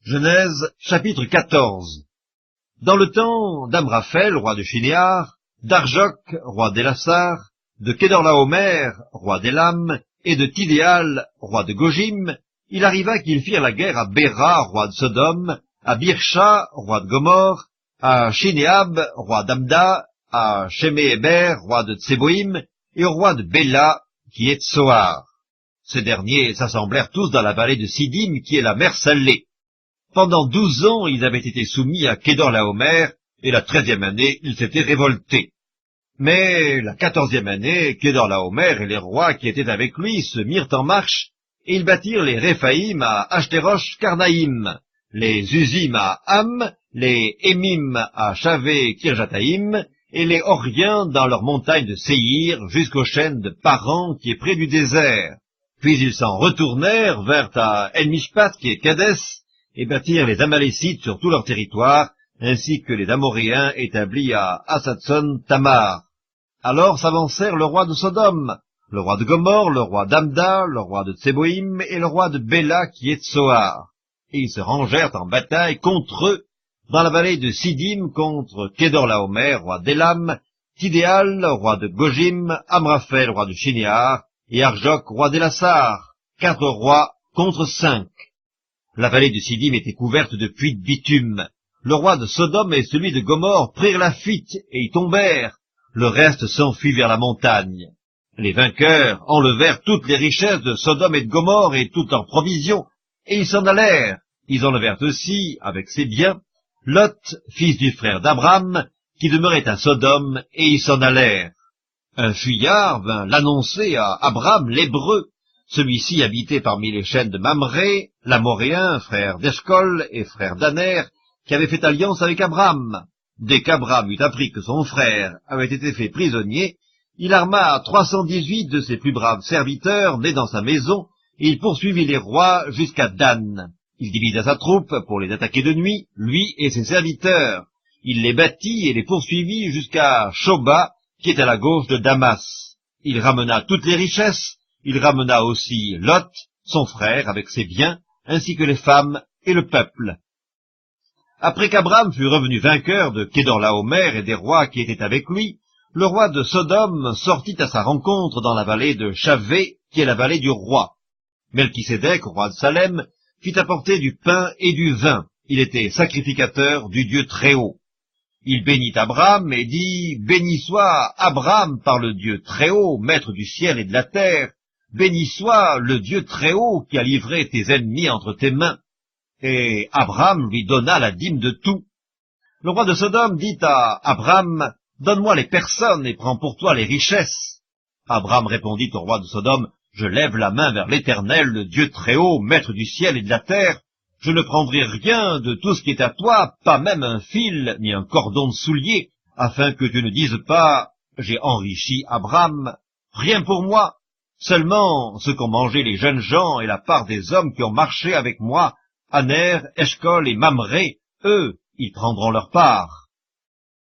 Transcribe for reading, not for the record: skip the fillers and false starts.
Genèse, chapitre 14. Dans le temps d'Amraphel, roi de Shinéar, d'Arjoc, roi d'Élassar, de Kedorlaomer, roi d'Élam, et de Tidéal, roi de Gojim, il arriva qu'ils firent la guerre à Béra, roi de Sodome, à Birsha, roi de Gomorre, à Shinéab, roi d'Amda, à Sheméhéber, roi de Tseboïm, et au roi de Béla, qui est Tsoar. Ces derniers s'assemblèrent tous dans la vallée de Sidim, qui est la mer Salée. Pendant 12 ans, ils avaient été soumis à Kedorlaomer, et la 13e année, ils s'étaient révoltés. Mais la 14e année, Kedorlaomer et les rois qui étaient avec lui se mirent en marche, et ils bâtirent les Réphaïm à Ashterosh Karnaïm, les Uzim à Ham, les Émim à Chavé Kirjataïm, et les Horiens dans leurs montagnes de Séhir, jusqu'aux chaînes de Paran, qui est près du désert. Puis ils s'en retournèrent vers à El-Mishpat, qui est Kadès, et bâtirent les Amalécites sur tout leur territoire, ainsi que les Amoréens établis à Hatzatson Tamar. Alors s'avancèrent le roi de Sodome, le roi de Gomorre, le roi d'Amda, le roi de Tseboïm et le roi de Béla qui est Tsoar. Et ils se rangèrent en bataille contre eux, dans la vallée de Sidim, contre Kedorlaomer, roi d'Élam, Tidéal, roi de Gojim, Amraphel, roi de Shinéar, et Arjoc, roi d'Élassar, 4 rois contre 5. La vallée de Sidim était couverte de puits de bitume. Le roi de Sodome et celui de Gomorre prirent la fuite et y tombèrent. Le reste s'enfuit vers la montagne. Les vainqueurs enlevèrent toutes les richesses de Sodome et de Gomorre et toutes leurs provisions, et ils s'en allèrent. Ils enlevèrent aussi, avec ses biens, Lot, fils du frère d'Abram, qui demeurait à Sodome, et ils s'en allèrent. Un fuyard vint l'annoncer à Abram l'Hébreu. Celui-ci habitait parmi les chaînes de Mamré, l'Amoréen, frère d'Eshcol et frère d'Aner, qui avait fait alliance avec Abram. Dès qu'Abram eut appris que son frère avait été fait prisonnier, il arma 318 de ses plus braves serviteurs nés dans sa maison, et il poursuivit les rois jusqu'à Dan. Il divisa sa troupe pour les attaquer de nuit, lui et ses serviteurs. Il les battit et les poursuivit jusqu'à Shoba, qui est à la gauche de Damas. Il ramena toutes les richesses. Il ramena aussi Lot, son frère, avec ses biens, ainsi que les femmes et le peuple. Après qu'Abram fut revenu vainqueur de Kedorlaomer et des rois qui étaient avec lui, le roi de Sodome sortit à sa rencontre dans la vallée de Chavé, qui est la vallée du roi. Melchisédek, roi de Salem, fit apporter du pain et du vin. Il était sacrificateur du Dieu Très-Haut. Il bénit Abram et dit, « Béni soit Abram par le Dieu Très-Haut, maître du ciel et de la terre. Béni soit le Dieu Très-Haut qui a livré tes ennemis entre tes mains. » Et Abram lui donna la dîme de tout. Le roi de Sodome dit à Abram, « Donne-moi les personnes et prends pour toi les richesses. » Abram répondit au roi de Sodome, « Je lève la main vers l'Éternel, le Dieu Très-Haut, maître du ciel et de la terre. Je ne prendrai rien de tout ce qui est à toi, pas même un fil ni un cordon de soulier, afin que tu ne dises pas, j'ai enrichi Abram. Rien pour moi, seulement ce qu'ont mangé les jeunes gens et la part des hommes qui ont marché avec moi, Aner, Eshcol et Mamré, eux, ils prendront leur part. »